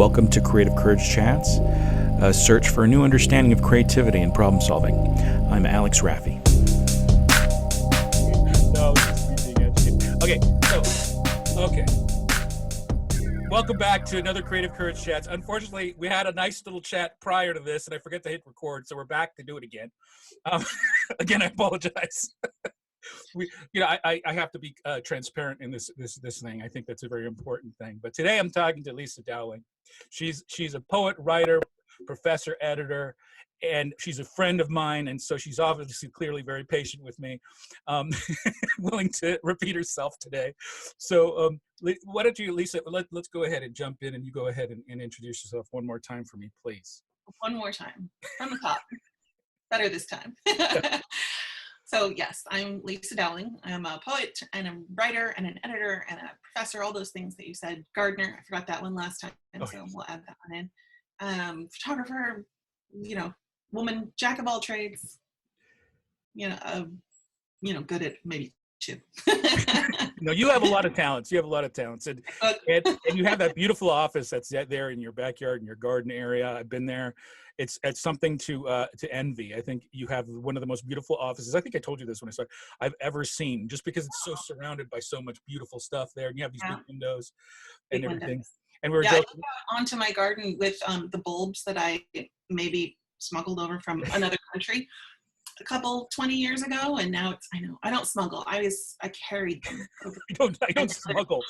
Welcome to Creative Courage Chats, a search for a new understanding of creativity and problem solving. I'm Alex Raffi. No, okay. Welcome back to another Creative Courage Chats. Unfortunately, we had a nice little chat prior to this, and I forgot to hit record, so we're back to do it again. Again, I apologize. I have to be transparent in this thing. I think that's a very important thing. But today I'm talking to Lisa Dowling. She's a poet, writer, professor, editor, and she's a friend of mine. And so she's obviously clearly very patient with me, willing to repeat herself today. So why don't you, Lisa, let's go ahead and jump in, and you go ahead and introduce yourself one more time for me, please. One more time from the top. Better this time. So yes, I'm Lisa Dowling. I'm a poet and a writer and an editor and a professor, all those things that you said. Gardener, I forgot that one last time, so we'll add that one in. Photographer, woman, jack of all trades, good at maybe two. You have a lot of talents. And you have that beautiful office that's there in your backyard, in your garden area. I've been there. It's something to envy. I think you have one of the most beautiful offices. I think I told you this when I started. I've ever seen, just because it's so surrounded by so much beautiful stuff there, and you have these big windows and everything. Windows. And we were joking. I got onto my garden with the bulbs that I maybe smuggled over from another country a couple 20 years ago, and now I don't smuggle. I carried them. I don't smuggle.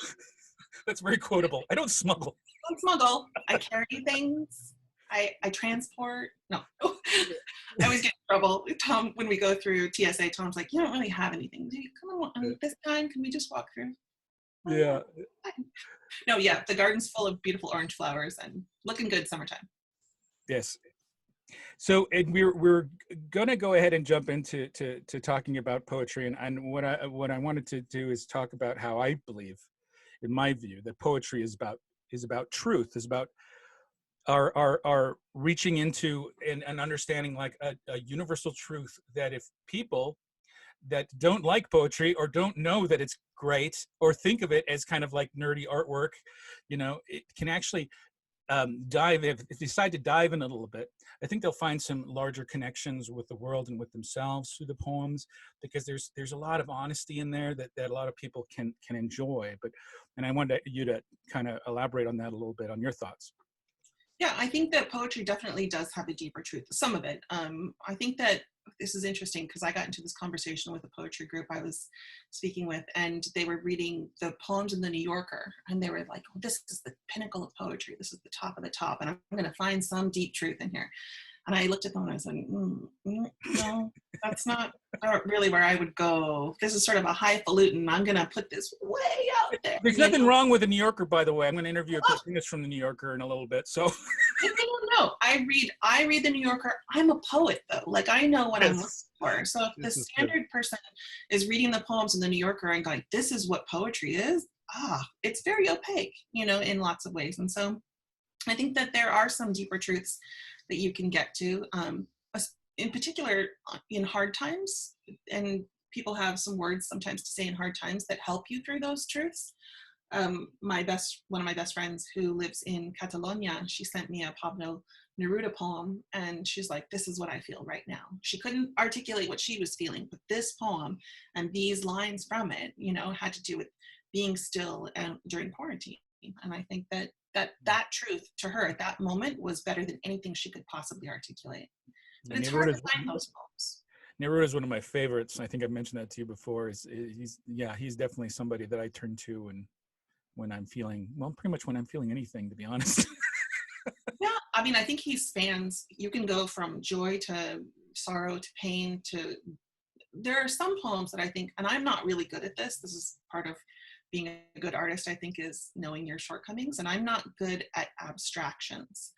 That's very quotable. I don't smuggle. I carry things. I transport. No. I always get in trouble. Tom, when we go through TSA, Tom's like, "You don't really have anything, do you? Come on, this time, can we just walk through?" Yeah. No, yeah, the garden's full of beautiful orange flowers and looking good summertime. Yes. So we're gonna go ahead and jump into talking about poetry, and what I wanted to do is talk about how I believe, in my view, that poetry is about truth, is about our reaching into and understanding like a universal truth, that if people that don't like poetry or don't know that it's great or think of it as kind of like nerdy artwork, it can actually if they decide to dive in a little bit, I think they'll find some larger connections with the world and with themselves through the poems, because there's a lot of honesty in there that a lot of people can enjoy. And I wanted you to kind of elaborate on that a little bit, on your thoughts. Yeah, I think that poetry definitely does have a deeper truth, some of it. I think that this is interesting because I got into this conversation with a poetry group I was speaking with, and they were reading the poems in the New Yorker, and they were like, "Oh, this is the pinnacle of poetry. This is the top of the top, and I'm going to find some deep truth in here." And I looked at them and I was like, "No, that's not really where I would go. This is sort of a highfalutin. I'm going to put this way out there." There's nothing wrong with the New Yorker, by the way. I'm going to interview a cartoonist from the New Yorker in a little bit. So no. I read the New Yorker. I'm a poet, though. Like, I know what I'm looking for. So if the standard person is reading the poems in the New Yorker and going, "This is what poetry is," it's very opaque, in lots of ways. And so I think that there are some deeper truths that you can get to, in particular in hard times. And people have some words sometimes to say in hard times that help you through those truths. One of my best friends who lives in Catalonia, she sent me a Pablo Neruda poem, and she's like, "This is what I feel right now." She couldn't articulate what she was feeling, but this poem and these lines from it, had to do with being still during quarantine. And I think that truth to her at that moment was better than anything she could possibly articulate. But it's hard to find those poems. Neruda is one of my favorites. I think I've mentioned that to you before. He's definitely somebody that I turn to, and when I'm feeling, pretty much when I'm feeling anything, to be honest. Yeah, I think he spans, you can go from joy to sorrow to pain to, there are some poems that I think, and I'm not really good at this is part of being a good artist, I think, is knowing your shortcomings, and I'm not good at abstractions.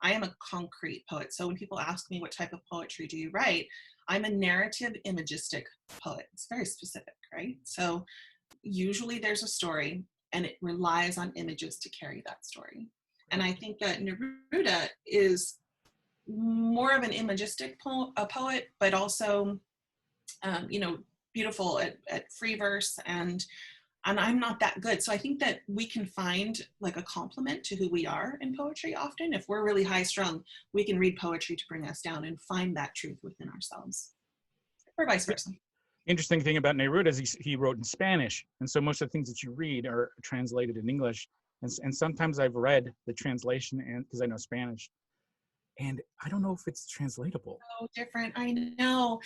I am a concrete poet. So when people ask me what type of poetry do you write, I'm a narrative imagistic poet. It's very specific, right? So usually there's a story, and it relies on images to carry that story. And I think that Neruda is more of an imagistic poet, but also, beautiful at free verse, and and I'm not that good. So I think that we can find like a compliment to who we are in poetry often. If we're really high strung, we can read poetry to bring us down and find that truth within ourselves, or vice versa. Interesting thing about Neruda is he wrote in Spanish, and so most of the things that you read are translated in English. And sometimes I've read the translation, and because I know Spanish, and I don't know if it's translatable. So different. I know.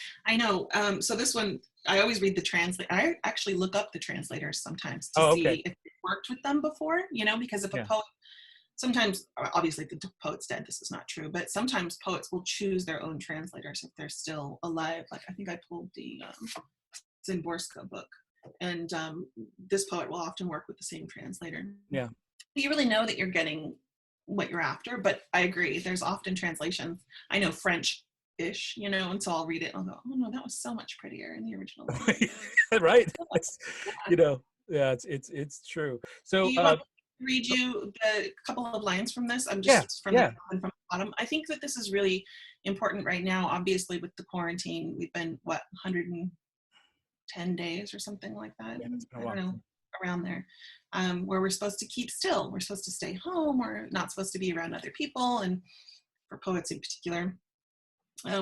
So this one, I always read the translate. I actually look up the translators sometimes to see if it worked with them before, because if a poet, sometimes, obviously the poet's dead, this is not true, but sometimes poets will choose their own translators if they're still alive. Like I think I pulled the Zimborska book, and this poet will often work with the same translator. Yeah. You really know that you're getting what you're after, but I agree, there's often translations. I know French-ish, and so I'll read it and I'll go, oh no, that was so much prettier in the original. Right. It's true. So do you want me to read you the couple of lines from this? I'm just from the bottom. I think that this is really important right now. Obviously with the quarantine, we've been 110 days or something like that. I don't know, around there, where we're supposed to keep still. We're supposed to stay home. We're not supposed to be around other people. And for poets in particular,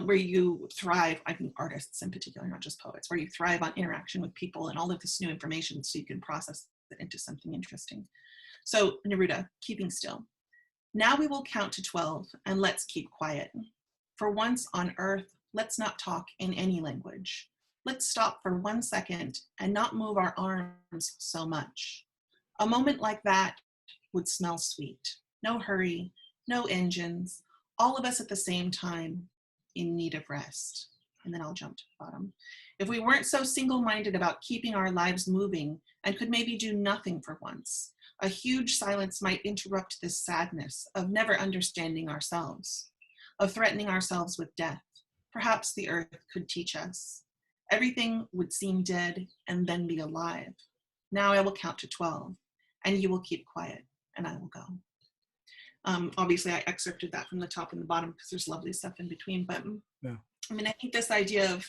where you thrive, I think artists in particular, not just poets, where you thrive on interaction with people and all of this new information so you can process it into something interesting. So Neruda, keeping still. Now we will count to 12 and let's keep quiet. For once on earth, let's not talk in any language. Let's stop for 1 second and not move our arms so much. A moment like that would smell sweet. No hurry, no engines, all of us at the same time in need of rest. And then I'll jump to the bottom. If we weren't so single-minded about keeping our lives moving and could maybe do nothing for once, a huge silence might interrupt this sadness of never understanding ourselves, of threatening ourselves with death. Perhaps the earth could teach us. Everything would seem dead and then be alive. Now I will count to 12 and you will keep quiet and I will go. Obviously I excerpted that from the top and the bottom because there's lovely stuff in between, but I think this idea of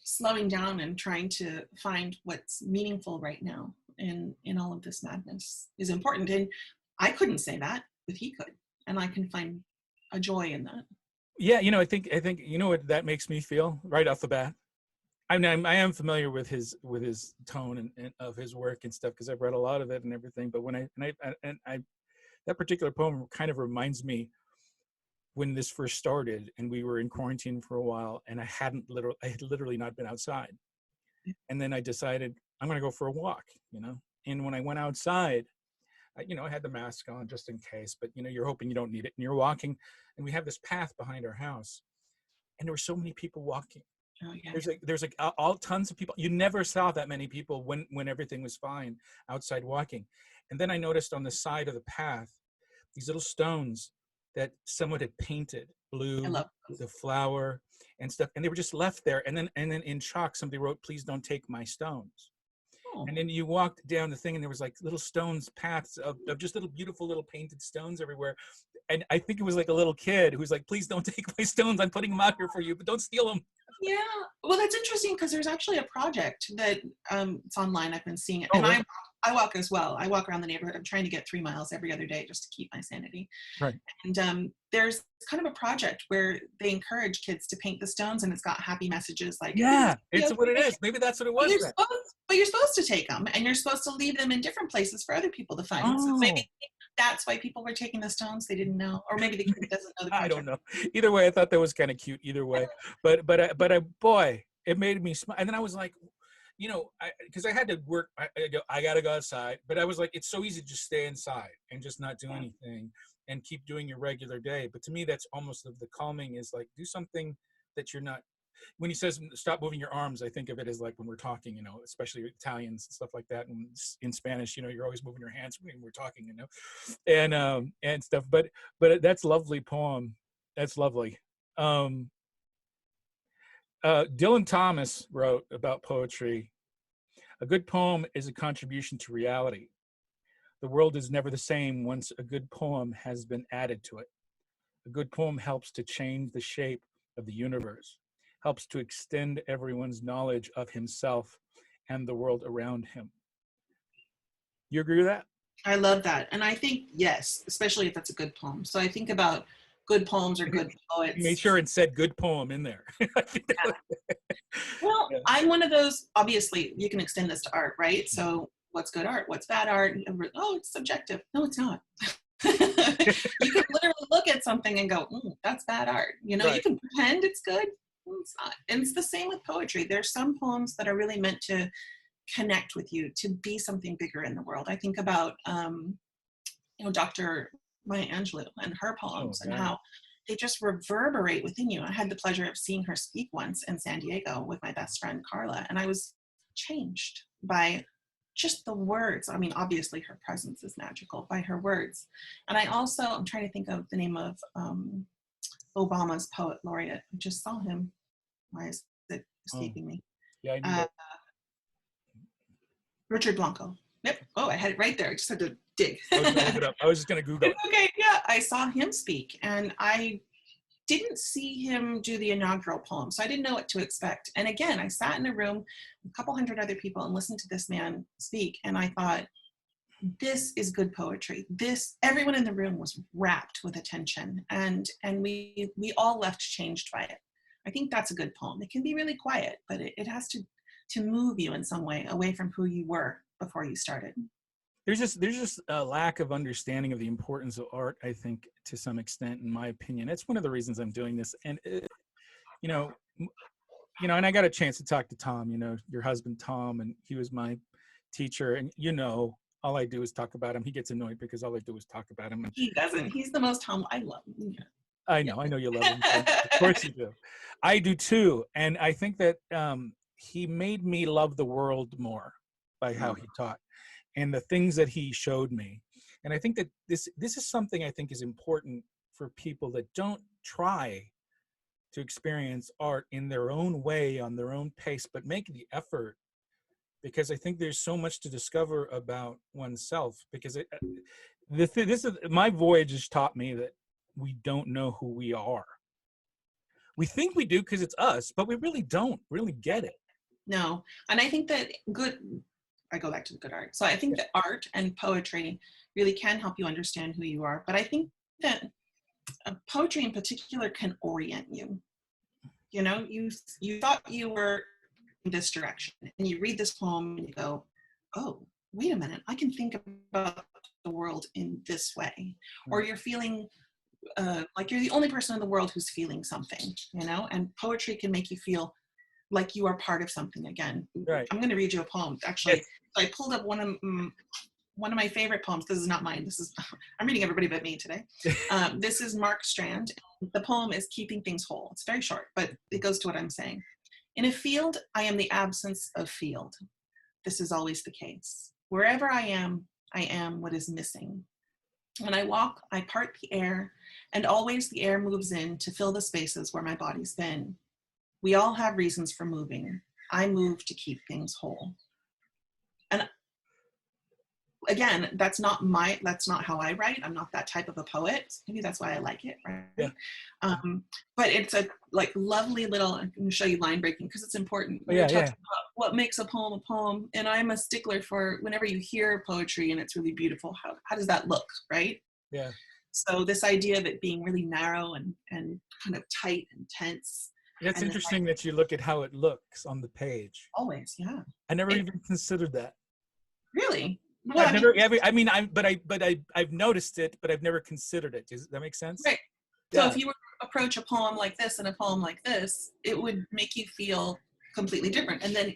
slowing down and trying to find what's meaningful right now in all of this madness is important. And I couldn't say that, but he could, and I can find a joy in that. Yeah, I think what that makes me feel right off the bat. I am familiar with his tone and of his work and stuff because I've read a lot of it and everything. But when I that particular poem kind of reminds me when this first started and we were in quarantine for a while and I had literally not been outside, and then I decided I'm going to go for a walk, And when I went outside, I had the mask on just in case, but you're hoping you don't need it, and you're walking, and we have this path behind our house, and there were so many people walking. Oh, yeah. There's all tons of people. You never saw that many people when everything was fine outside walking. And then I noticed on the side of the path these little stones that someone had painted blue, the flower and stuff, and they were just left there. And then in chalk somebody wrote, "Please don't take my stones." Oh. And then you walked down the thing and there was like little stones, paths of just little beautiful little painted stones everywhere. And I think it was like a little kid who's like, "Please don't take my stones. I'm putting them out here for you, but don't steal them." Yeah, well, that's interesting because there's actually a project that it's online. I've been seeing it, and I walk as well. I walk around the neighborhood. I'm trying to get 3 miles every other day just to keep my sanity. Right. And there's kind of a project where they encourage kids to paint the stones, and it's got happy messages like, "Yeah, it's what it is." Maybe that's what it was. But you're supposed to take them, and you're supposed to leave them in different places for other people to find. So maybe that's why people were taking the stones. They didn't know, or maybe the kid doesn't know the project. I don't know. Either way, I thought that was kind of cute. Either way, but boy, it made me smile. And then I was like, because I had to work. I got to go outside, but I was like, it's so easy to just stay inside and just not do anything and keep doing your regular day. But to me, that's almost the calming is like do something that you're not. When he says stop moving your arms, I think of it as like when we're talking, especially Italians and stuff like that. And in Spanish, you're always moving your hands when we're talking, and stuff. But that's lovely poem. That's lovely. Dylan Thomas wrote about poetry. A good poem is a contribution to reality. The world is never the same once a good poem has been added to it. A good poem helps to change the shape of the universe, helps to extend everyone's knowledge of himself and the world around him. You agree with that? I love that. And I think, yes, especially if it's a good poem. So I think about good poems or good You made poets. sure and said good poem in there. Well, Yeah. I'm one of those, obviously, you can extend this to art, right? So what's good art? What's bad art? Oh, it's subjective. No, it's not. You can literally look at something and go, that's bad art. You know, you Right. can pretend it's good. It's not. And it's the same with poetry. There's some poems that are really meant to connect with you, to be something bigger in the world. I think about, Dr. Maya Angelou and her Oh, poems and God. how they just reverberate within you. I had the pleasure of seeing her speak once in San Diego with my best friend Carla, and I was changed by just the words. I mean, obviously her presence is magical, by her words. And I'm trying to think of the name of Obama's poet laureate. I just saw him. Why is it Oh, escaping me? yeah, I knew Uh, that. Richard Blanco. Yep. Oh, I had it right there. I just had to dig. I was going to look it up. I was just going to Google it. Okay, yeah, I saw him speak, and I didn't see him do the inaugural poem, so I didn't know what to expect. And again, I sat in a room with a couple hundred other people and listened to this man speak, and I thought, this is good poetry. Everyone in the room was rapt with attention, and we all left changed by it. I think that's a good poem. It can be really quiet, but it has to move you in some way away from who you were before you started. There's just a lack of understanding of the importance of art, I think, to some extent, in my opinion. That's one of the reasons I'm doing this. And you know, and I got a chance to talk to Tom, your husband Tom, and he was my teacher. And all I do is talk about him. He gets annoyed because all I do is talk about him. And He doesn't. He's the most humble. I love him. I Yeah. know you love him. Of course you do. I do too. And I think that he made me love the world more by how he taught and the things that he showed me. And I think that this is something I think is important for people that don't try to experience art in their own way, on their own pace, but make the effort, because I think there's so much to discover about oneself. Because this is my voyage has taught me that we don't know who we are. We think we do because it's us, but we really don't really get it. No. And I think that I go back to the good art. So I think that art and poetry really can help you understand who you are. But I think that poetry in particular can orient you. You thought you were in this direction, and you read this poem and you go, oh, wait a minute, I can think about the world in this way. Or you're feeling like you're the only person in the world who's feeling something, and poetry can make you feel like you are part of something again. Right. I'm going to read you a poem. Actually, yes. I pulled up one of my favorite poems. This is not mine. I'm reading everybody but me today. This is Mark Strand. The poem is Keeping Things Whole. It's very short, but it goes to what I'm saying. In a field, I am the absence of field. This is always the case. Wherever I am what is missing. When I walk, I part the air, and always the air moves in to fill the spaces where my body's been. We all have reasons for moving. I move to keep things whole. And again, that's not how I write. I'm not that type of a poet. Maybe that's why I like it, right? Yeah. But it's a lovely little, I'm going to show you line breaking because it's important. We're talking about what makes a poem. And I'm a stickler for whenever you hear poetry and it's really beautiful, how does that look, right? Yeah. So this idea of it being really narrow and kind of tight and tense. It's interesting that you look at how it looks on the page. Always, yeah. I never even considered that. Really? Well, I've noticed it, but I've never considered it. Does that make sense? Right. So if you were to approach a poem like this and a poem like this, it would make you feel completely different. And then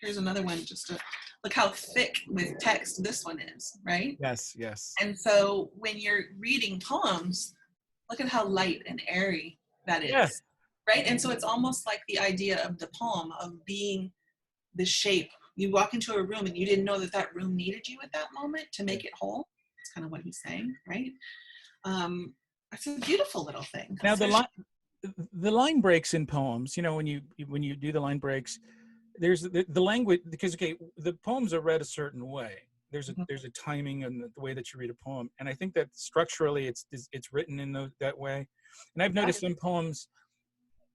here's another one, just to look how thick with text this one is, right? Yes, yes. And so when you're reading poems, look at how light and airy that is. Yeah. Right? And so it's almost like the idea of the poem of being the shape. You walk into a room and you didn't know that room needed you at that moment to make it whole. That's kind of what he's saying, right? It's a beautiful little thing. Now the line breaks in poems, when you do the line breaks, there's the language, because the poems are read a certain way. There's a timing and the way that you read a poem, and I think that structurally it's written in that way. And I've noticed some poems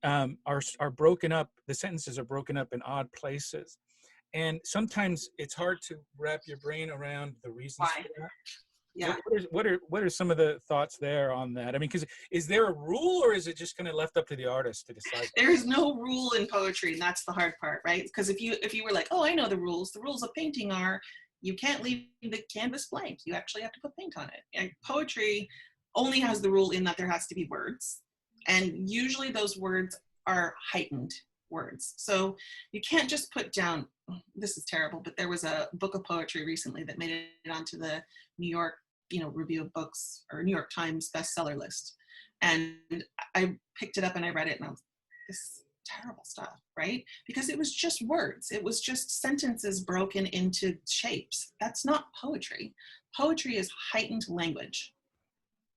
are broken up. The sentences are broken up in odd places, And sometimes it's hard to wrap your brain around the reasons Why? for that. Yeah. What are some of the thoughts there on that? I mean, because is there a rule, or is it just kind of left up to the artist to decide? There is no rule in poetry, and that's the hard part, right? Because if you were like, oh, I know the rules of painting are you can't leave the canvas blank. You actually have to put paint on it. And poetry only has the rule in that there has to be words. And usually those words are heightened words. So you can't just put down, this is terrible, but there was a book of poetry recently that made it onto the New York, Review of Books or New York Times bestseller list. And I picked it up and I read it and I was, this is terrible stuff, right? Because it was just words. It was just sentences broken into shapes. That's not poetry. Poetry is heightened language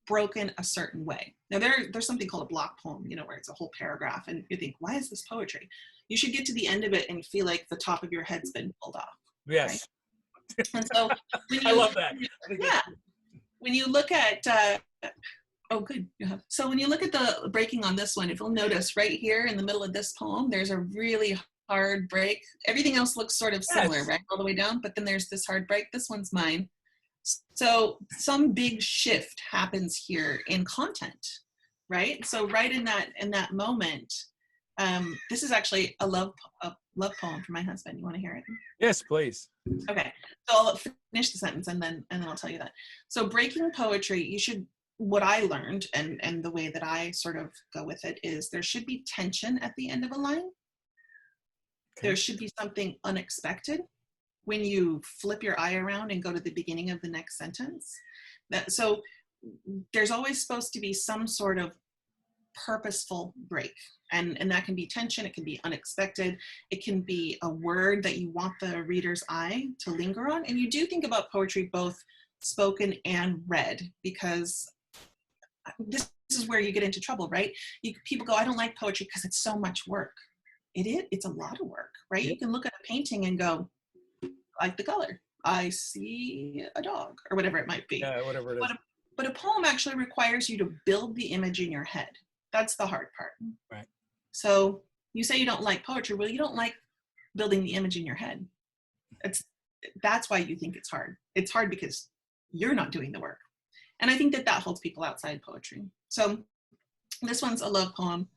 broken a certain way. Now there's something called a block poem, where it's a whole paragraph and you think, why is this poetry? You should get to the end of it and feel like the top of your head's been pulled off. Yes. Right? And so I love that. Yeah. When you look at, oh, good. So when you look at the breaking on this one, if you'll notice right here in the middle of this poem, there's a really hard break. Everything else looks sort of similar, right? All the way down, but then there's this hard break. This one's mine. So some big shift happens here in content, right? So right in that moment, this is actually a love poem for my husband. You want to hear it? Yes, please. Okay, so I'll finish the sentence and then I'll tell you that. So breaking poetry, what I learned and the way that I sort of go with it is there should be tension at the end of a line. Okay. There should be something unexpected when you flip your eye around and go to the beginning of the next sentence. So there's always supposed to be some sort of purposeful break. And that can be tension, it can be unexpected, it can be a word that you want the reader's eye to linger on. And you do think about poetry both spoken and read, because this is where you get into trouble, right? People go, I don't like poetry because it's so much work. It's a lot of work, right? Yep. You can look at a painting and go, like the color, I see a dog, or whatever it might be. Yeah, whatever it is. But a poem actually requires you to build the image in your head. That's the hard part. Right. So you say you don't like poetry. Well, you don't like building the image in your head. That's why you think it's hard. It's hard because you're not doing the work. And I think that holds people outside poetry. So this one's a love poem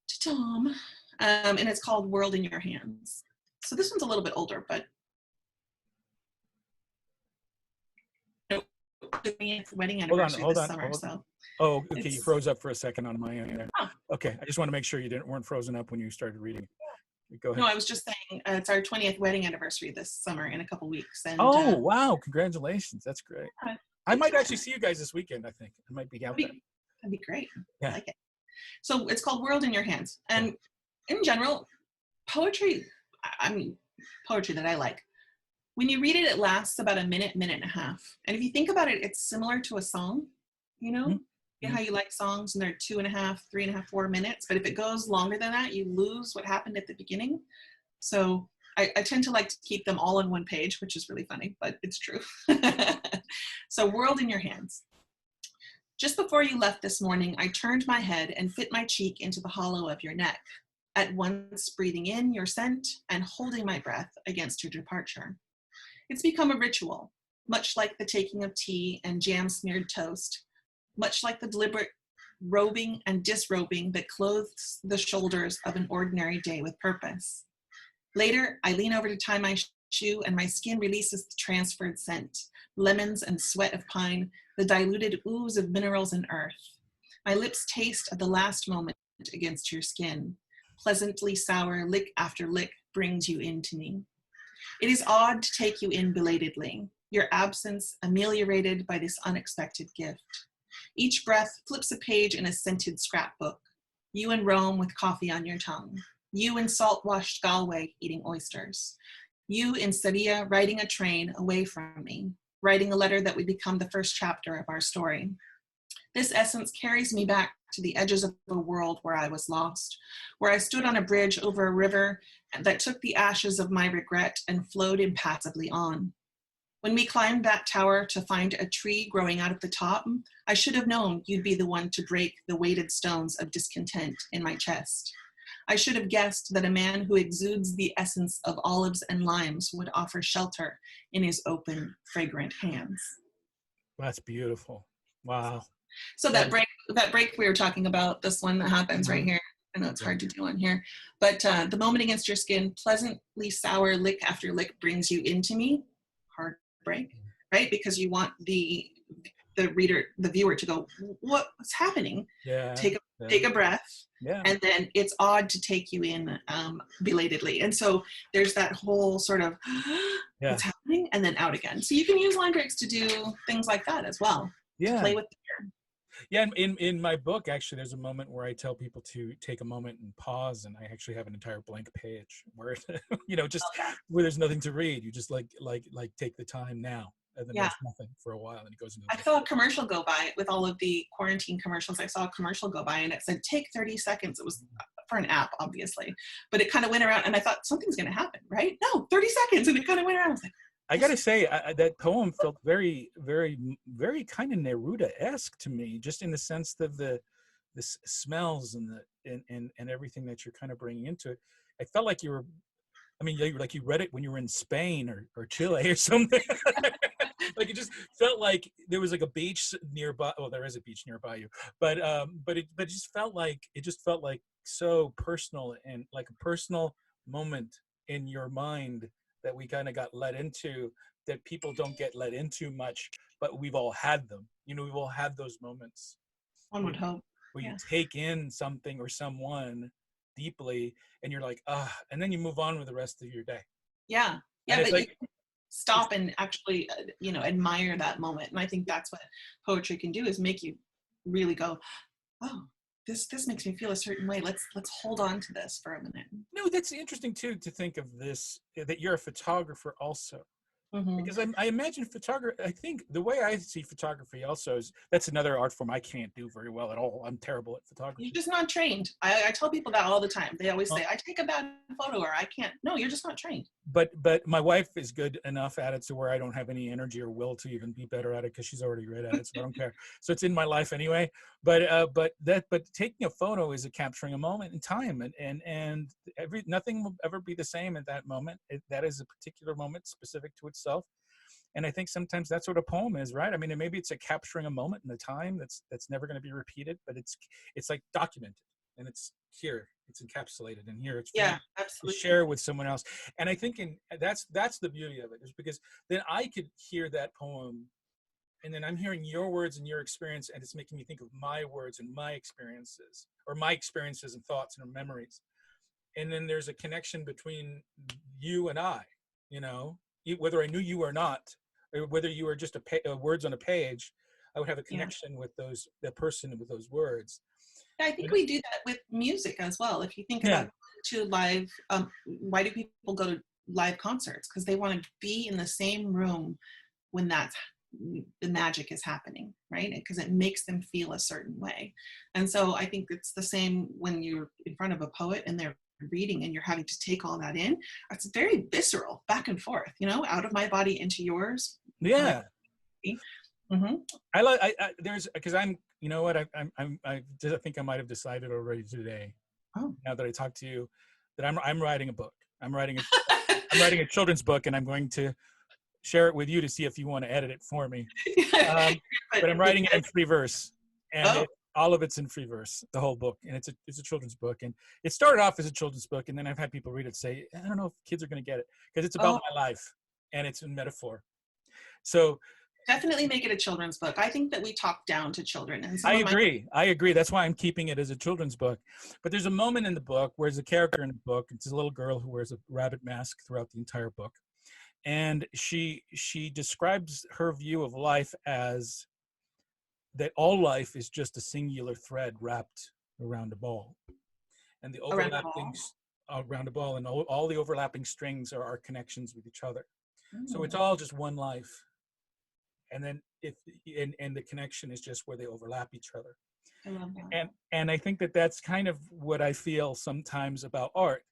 to Tom, and it's called World in Your Hands. So this one's a little bit older, but wedding anniversary this summer. So. Oh, okay. You froze up for a second on my end there. Oh. Okay, I just want to make sure you weren't frozen up when you started reading. Go ahead. No, I was just saying it's our 20th wedding anniversary this summer in a couple weeks. And wow! Congratulations, that's great. I might actually see you guys this weekend. I think I might be out there. That'd be great. Yeah. I like it. So it's called World in Your Hands, and in general, poetry. I mean, poetry that I like. When you read it, it lasts about a minute and a half. And if you think about it, it's similar to a song, Mm-hmm. You know how you like songs and they're 2.5, 3.5, 4 minutes. But if it goes longer than that, you lose what happened at the beginning. So I tend to like to keep them all on one page, which is really funny, but it's true. So World in Your Hands. Just before you left this morning, I turned my head and fit my cheek into the hollow of your neck, at once breathing in your scent and holding my breath against your departure. It's become a ritual, much like the taking of tea and jam-smeared toast, much like the deliberate robing and disrobing that clothes the shoulders of an ordinary day with purpose. Later, I lean over to tie my shoe and my skin releases the transferred scent, lemons and sweat of pine, the diluted ooze of minerals and earth. My lips taste of the last moment against your skin. Pleasantly sour, lick after lick brings you into me. It is odd to take you in belatedly, your absence ameliorated by this unexpected gift. Each breath flips a page in a scented scrapbook. You in Rome with coffee on your tongue. You in salt-washed Galway eating oysters. You in Sevilla riding a train away from me, writing a letter that would become the first chapter of our story. This essence carries me back to the edges of a world where I was lost, where I stood on a bridge over a river that took the ashes of my regret and flowed impassively on. When we climbed that tower to find a tree growing out of the top, I should have known you'd be the one to break the weighted stones of discontent in my chest. I should have guessed that a man who exudes the essence of olives and limes would offer shelter in his open, fragrant hands. That's beautiful. Wow. So That is, that break we were talking about, this one that happens right here. I know it's hard to do on here, but the moment against your skin, pleasantly sour lick after lick brings you into me. Hard break, right? Because you want the reader, the viewer, to go, what's happening? yeah. Take a breath, Yeah. and then it's odd to take you in belatedly. And so there's that whole sort of what's happening, and then out again. So you can use line breaks to do things like that as well. Yeah. To play with the Yeah, in my book, actually, there's a moment where I tell people to take a moment and pause, and I actually have an entire blank page where, just where there's nothing to read. You just like take the time now, and then there's nothing for a while, and it goes into. I saw a commercial go by with all of the quarantine commercials. I saw a commercial go by, and it said, "Take 30 seconds." It was for an app, obviously, but it kind of went around, and I thought something's going to happen, right? No, 30 seconds, and it kind of went around. I was like, I gotta say, that poem felt very, very, very kind of Neruda-esque to me, just in the sense of the smells and and everything that you're kind of bringing into it. I felt like you were, I mean, like you read it when you were in Spain or Chile or something. Like it just felt like there was like a beach nearby. Well, there is a beach nearby you, but it just felt like so personal, and like a personal moment in your mind that we kind of got let into, that people don't get let into much, but we've all had them. We've all had those moments. one would hope. Where you take in something or someone deeply, and you're like, and then you move on with the rest of your day. Yeah, but like, you stop and actually, admire that moment. And I think that's what poetry can do, is make you really go, oh, this makes me feel a certain way. Let's hold on to this for a minute. No, that's interesting too, to think of this, that you're a photographer also. Mm-hmm. Because I imagine photography, I think the way I see photography also is, that's another art form I can't do very well at all. I'm terrible at photography. You're just not trained. I tell people that all the time. They always say, I take a bad photo, or I can't. No, you're just not trained. But my wife is good enough at it to where I don't have any energy or will to even be better at it, because she's already great at it, so I don't care. So it's in my life anyway. But taking a photo is capturing a moment in time, and nothing will ever be the same at that moment. That is a particular moment specific to itself. And I think sometimes that's what a poem is, right? I mean, maybe it's capturing a moment in the time that's never going to be repeated, but it's like documented, and it's here, it's encapsulated, and here it's absolutely to share with someone else. And I think that's the beauty of it, is because then I could hear that poem, and then I'm hearing your words and your experience, and it's making me think of my words and my experiences, or my experiences and thoughts and memories. And then there's a connection between you and I, whether I knew you or not, or whether you were just words on a page, I would have a connection with the person with those words. I think we do that with music as well. If you think about to live, why do people go to live concerts? Because they want to be in the same room when the magic is happening, right? Because it makes them feel a certain way. And so I think it's the same when you're in front of a poet and they're reading, and you're having to take all that in. It's very visceral, back and forth, out of my body into yours. Yeah. Mm-hmm. There's, because I'm, I think I might have decided already today, now that I talked to you, that I'm writing a book. I'm writing a children's book, and I'm going to share it with you to see if you want to edit it for me. But I'm writing it in free verse, and all of it's in free verse, the whole book, and it's a children's book. And it started off as a children's book, and then I've had people read it say, I don't know if kids are going to get it, because it's about my life, and it's in metaphor. So definitely make it a children's book. I think that we talk down to children. And I agree. That's why I'm keeping it as a children's book. But there's a moment in the book where there's a character in the book. It's a little girl who wears a rabbit mask throughout the entire book. And she describes her view of life as that all life is just a singular thread wrapped around a ball. And the overlapping around a ball, and all the overlapping strings are our connections with each other. So it's all just one life. And then the connection is just where they overlap each other. I love that. And I think that's kind of what I feel sometimes about art.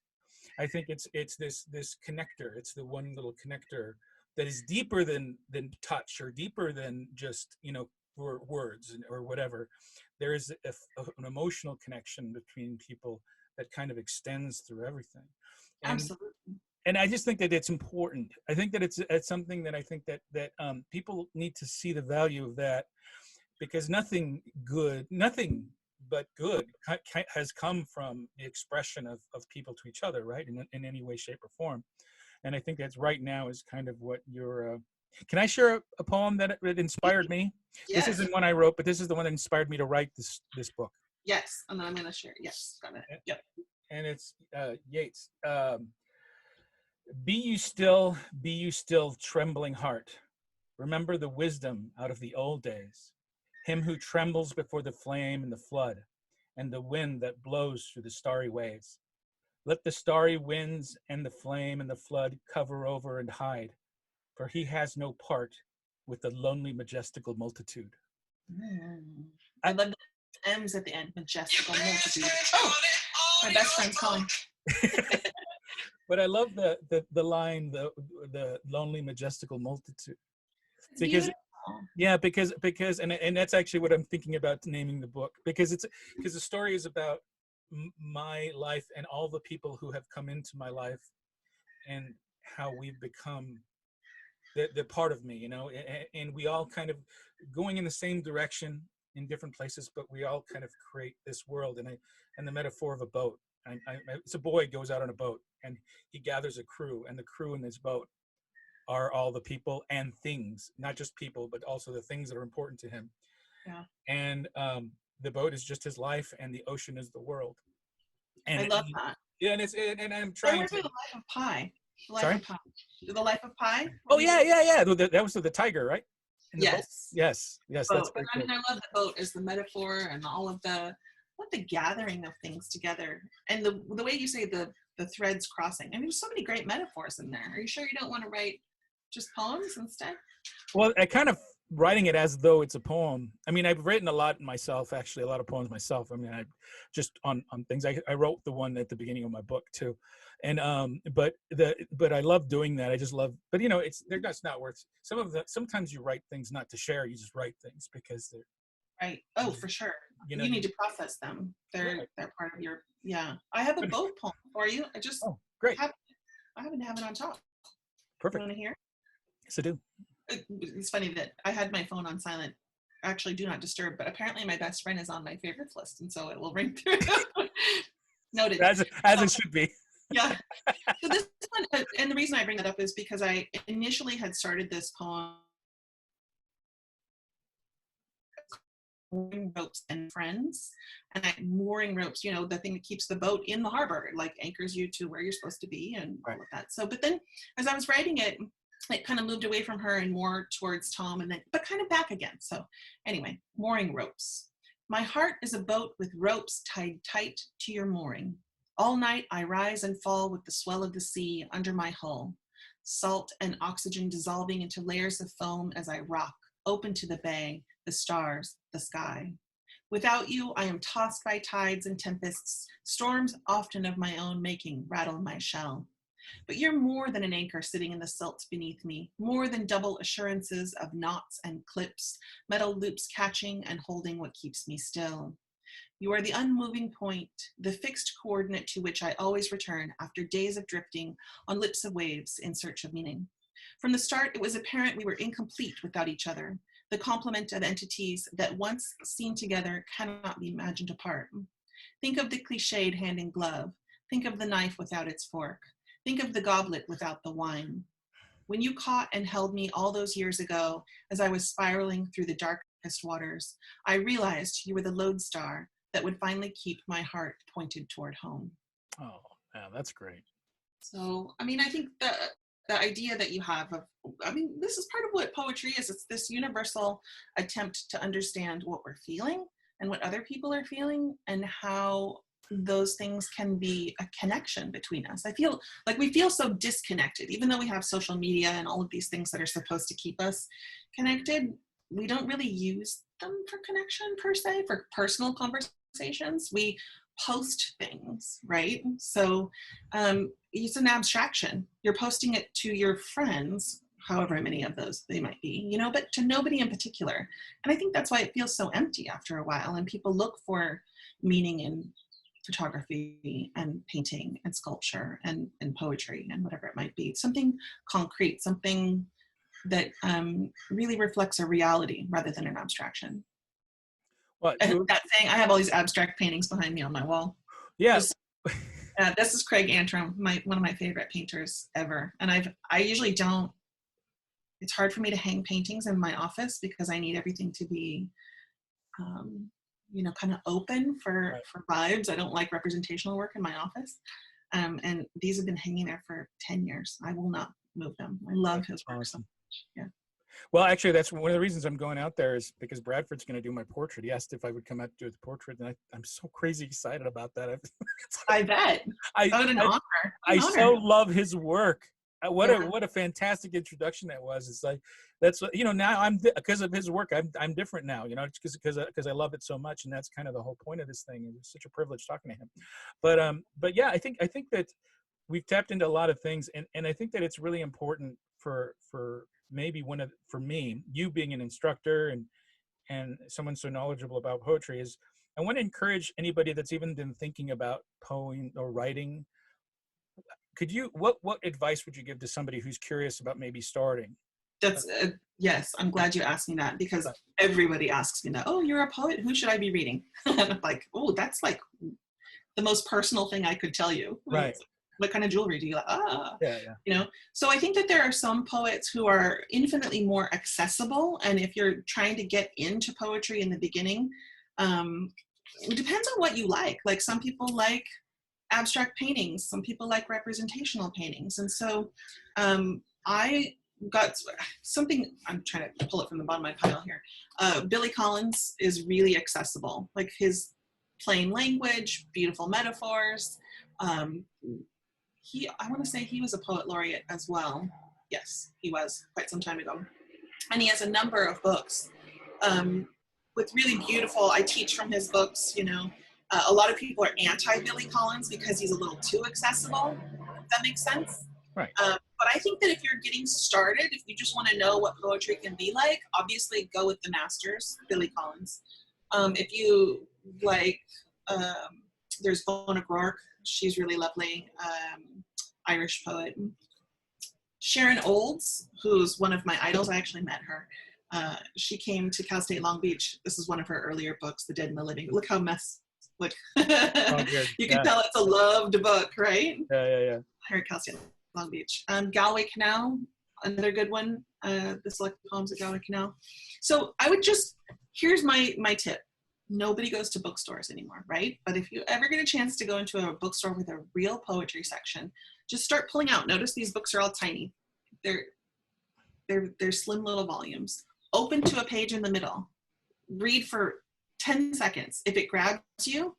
I think it's this connector. It's the one little connector that is deeper than touch, or deeper than just words or whatever. There is an emotional connection between people that kind of extends through everything. Absolutely. And I just think that it's important. I think that it's something that I think that people need to see the value of that, because nothing but good has come from the expression of people to each other, right? In any way, shape, or form. And I think that's right now is kind of what you're. Can I share a poem that inspired me? Yes. This isn't one I wrote, but this is the one that inspired me to write this book. Yes, and then I'm going to share. Yes, got it. Yep. And it's Yeats. Be you still, trembling heart. Remember the wisdom out of the old days, him who trembles before the flame and the flood, and the wind that blows through the starry waves. Let the starry winds and the flame and the flood cover over and hide, for he has no part with the lonely, majestical multitude. I love the M's at the end, majestical multitude. Oh, my best friend's calling. But I love the line, the lonely, majestical multitude. Because and that's actually what I'm thinking about naming the book, because the story is about my life and all the people who have come into my life and how we've become they're part of me, and we all kind of going in the same direction in different places, but we all kind of create this world. And the metaphor of a boat, it's a boy goes out on a boat and he gathers a crew, and the crew in this boat are all the people and things, not just people, but also the things that are important to him. Yeah. And the boat is just his life, and the ocean is the world. And I love that. Yeah, and I'm trying to. The Life of Pi. Sorry? The Life of Pi. Oh yeah. That was the tiger, right? Yes. Yes. That's very cool. I love the boat as the metaphor and all of the gathering of things together, and the way you say the threads crossing. I mean, there's so many great metaphors in there. Are you sure you don't want to write just poems instead? Well, I kind of writing it as though it's a poem. I mean, I've written a lot myself, actually, a lot of poems myself. I mean, I just on things. I wrote the one at the beginning of my book too, and but I love doing that. I just love, but that's not worth. Sometimes you write things not to share. You just write things because they're right. Oh, for sure. You need to process them. They're part of your. Yeah, I have a boat poem for you. I just great. I happen to have it on top. Perfect. You want to hear? Yes, I do. It's funny that I had my phone on silent, actually do not disturb, but apparently my best friend is on my favorites list, and so it will ring through. Noted. As it should be. Yeah. So this one, and the reason I bring that up is because I initially had started this poem, mooring ropes and friends, and mooring ropes, the thing that keeps the boat in the harbor, like anchors you to where you're supposed to be and all of that. So, but then as I was writing it kind of moved away from her and more towards Tom, and then but kind of back again. So anyway, mooring ropes. My heart is a boat with ropes tied tight to your mooring. All night I rise and fall with the swell of the sea under my hull, salt and oxygen dissolving into layers of foam as I rock, open to the bay, the stars, the sky. Without you, I am tossed by tides and tempests, storms often of my own making rattle my shell. But you're more than an anchor sitting in the silt beneath me, more than double assurances of knots and clips, metal loops catching and holding what keeps me still. You are the unmoving point, the fixed coordinate to which I always return after days of drifting on lips of waves in search of meaning. From the start, it was apparent we were incomplete without each other, the complement of entities that once seen together cannot be imagined apart. Think of the cliched hand in glove. Think of the knife without its fork. Think of the goblet without the wine. When you caught and held me all those years ago, as I was spiraling through the darkest waters, I realized you were the lodestar that would finally keep my heart pointed toward home. Oh, yeah, that's great. So, I mean, I think the idea that you have of, this is part of what poetry is. It's this universal attempt to understand what we're feeling and what other people are feeling and how those things can be a connection between us. I feel like we feel so disconnected, even though we have social media and all of these things that are supposed to keep us connected. We don't really use them for connection per se, for personal conversations. We post things, right? So it's an abstraction. You're posting it to your friends, however many of those they might be, but to nobody in particular. And I think that's why it feels so empty after a while, and people look for meaning photography and painting and sculpture and poetry and whatever it might be. Something concrete, something that really reflects a reality rather than an abstraction. Well, And that saying, I have all these abstract paintings behind me on my wall. yeah. This is Craig Antrim, one of my favorite painters ever. And I usually don't, it's hard for me to hang paintings in my office because I need everything to be, kind of open for vibes. I don't like representational work in my office. And these have been hanging there for 10 years. I will not move them. I love his work so much. Yeah. Well, actually, that's one of the reasons I'm going out there is because Bradford's going to do my portrait. He asked if I would come out to do the portrait, and I'm so crazy excited about that. I bet. What an honor. I so love his work. What a fantastic introduction that was. It's like that's now because of his work I'm different now. Because I love it so much, and that's kind of the whole point of this thing. It was such a privilege talking to him. But yeah, I think that we've tapped into a lot of things, and I think that it's really important for maybe for me, you being an instructor and someone so knowledgeable about poetry, is I want to encourage anybody that's even been thinking about poem or writing. What advice would you give to somebody who's curious about maybe starting? That's yes, I'm glad you asked me that, because everybody asks me that. Oh, you're a poet, who should I be reading? And I'm like, oh, that's like the most personal thing I could tell you. Right. What kind of jewelry do you like? Yeah. So I think that there are some poets who are infinitely more accessible, and if you're trying to get into poetry in the beginning, it depends on what you like. Like, some people like abstract paintings, some people like representational paintings, and so I got something, I'm trying to pull it from the bottom of my pile here. Billy Collins is really accessible, like his plain language, beautiful metaphors. I want to say he was a poet laureate as well. Yes, he was, quite some time ago. And he has a number of books with really beautiful, I teach from his books, a lot of people are anti-Billy Collins because he's a little too accessible, if that makes sense. Right. But I think that if you're getting started, if you just want to know what poetry can be like, obviously go with the masters, Billy Collins. If you like, there's Bona Rourke, she's really lovely, Irish poet. Sharon Olds, who's one of my idols, I actually met her. She came to Cal State Long Beach. This is one of her earlier books, The Dead and the Living. Look how look. You can tell it's a loved book, right? Yeah. Here at Cal State Long Beach. Galway Canal, another good one. The Selected Poems at Galway Canal. So I would here's my tip. Nobody goes to bookstores anymore, right? But if you ever get a chance to go into a bookstore with a real poetry section, just start pulling out. Notice these books are all tiny. They're slim little volumes. Open to a page in the middle. Read for 10 seconds. If it grabs you,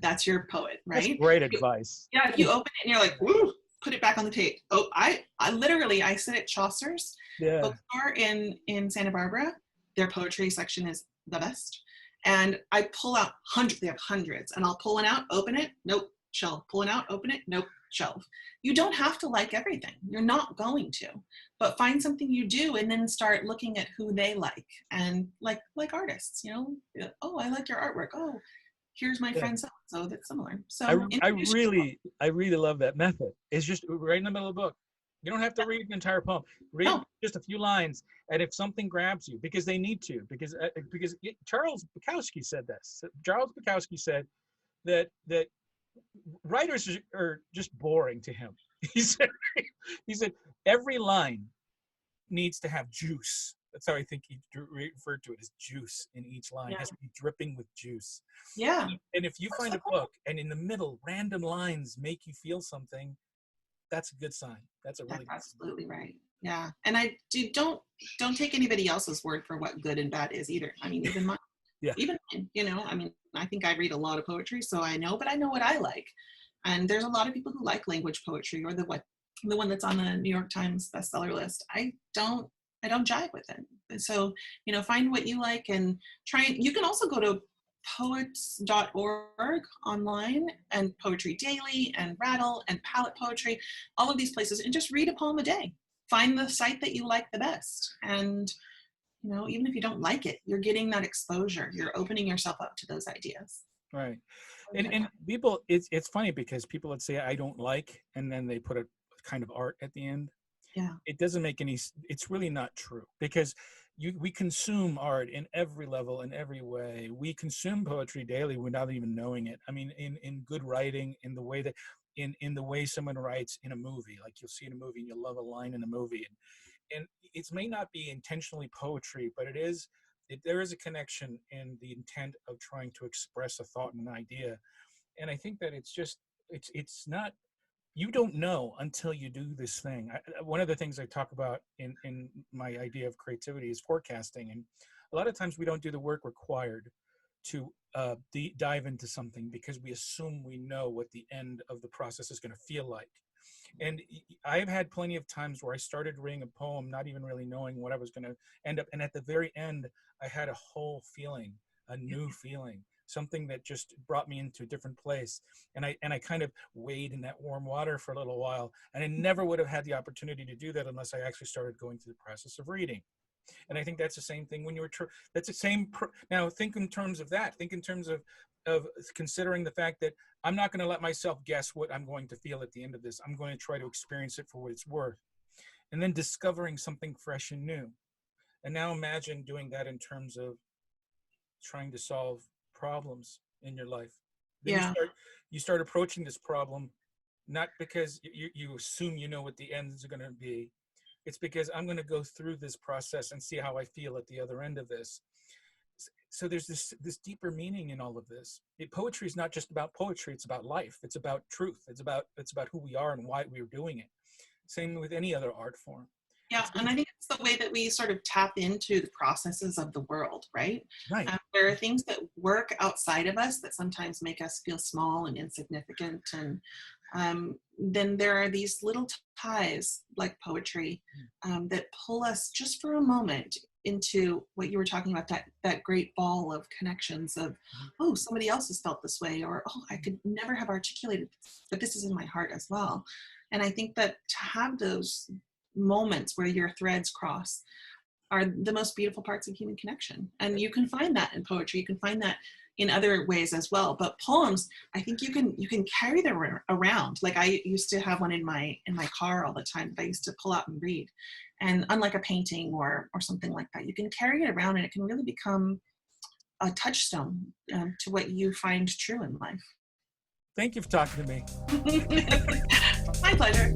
that's your poet, right? That's great advice. If you open it and you're like, woo, put it back on the page. Oh, I literally sit at Chaucer's bookstore in Santa Barbara. Their poetry section is the best. And I pull out hundreds, they have hundreds, and I'll pull one out, open it, nope, shelf. Pull it out, open it, nope, shelf. You don't have to like everything. You're not going to, but find something you do and then start looking at who they like. And like artists, oh, I like your artwork. Oh, here's my friend so that's similar. So I really love that method. It's just right in the middle of the book. You don't have to read an entire poem. Read just a few lines, and if something grabs you, because they need to, because Charles Bukowski said this. Charles Bukowski said that writers are just boring to him. He said every line needs to have juice. That's how I think he referred to it, as juice in each line. It has to be dripping with juice. Yeah. And if you find a book and in the middle random lines make you feel something, that's a good sign. That's absolutely right. Yeah. And don't take anybody else's word for what good and bad is either. I mean, even mine. Even mine, I mean, I think I read a lot of poetry, so I know what I like. And there's a lot of people who like language poetry, or the one that's on the New York Times bestseller list. I don't jive with it. And so, find what you like and try. You can also go to poets.org online, and Poetry Daily and Rattle and Palette Poetry, all of these places, and just read a poem a day. Find the site that you like the best. And, even if you don't like it, you're getting that exposure. You're opening yourself up to those ideas. Right. Yeah. And people, it's funny because people would say I don't like, and then they put a kind of art at the end. Yeah. It doesn't make any, it's really not true, because we consume art in every level, in every way. We consume poetry daily without even knowing it. I mean, in good writing, in the way that, in the way someone writes in a movie, like you'll see in a movie and you'll love a line in a movie. And it may not be intentionally poetry, but there is a connection in the intent of trying to express a thought and an idea. And I think that it's not, you don't know until you do this thing. One of the things I talk about in my idea of creativity is forecasting. And a lot of times we don't do the work required to dive into something because we assume we know what the end of the process is going to feel like. And I've had plenty of times where I started reading a poem, not even really knowing what I was going to end up. And at the very end, I had a whole feeling, a new feeling, something that just brought me into a different place. And I kind of wade in that warm water for a little while. And I never would have had the opportunity to do that unless I actually started going through the process of reading. And I think that's the same thing when you were, that's the same. Now think in terms of that, think in terms of considering the fact that I'm not going to let myself guess what I'm going to feel at the end of this. I'm going to try to experience it for what it's worth, and then discovering something fresh and new. And now imagine doing that in terms of trying to solve problems in your life. Then Yeah. you start approaching this problem not because you assume you know what the ends are going to be. It's because I'm going to go through this process and see how I feel at the other end of this. So there's this deeper meaning in all of this. Poetry is not just about poetry, it's about life, it's about truth, it's about who we are and why we're doing it. Same with any other art form. Yeah, and I think it's the way that we sort of tap into the processes of the world, right? Right. There are things that work outside of us that sometimes make us feel small and insignificant, and then there are these little ties like poetry that pull us just for a moment into what you were talking about, that great ball of connections of, oh, somebody else has felt this way, or oh, I could never have articulated this, but this is in my heart as well. And I think that to have those moments where your threads cross are the most beautiful parts of human connection. And you can find that in poetry, you can find that in other ways as well. But poems, I think you can carry them around. Like I used to have one in my car all the time that I used to pull out and read. And unlike a painting or something like that, you can carry it around and it can really become a touchstone to what you find true in life. Thank you for talking to me. My pleasure.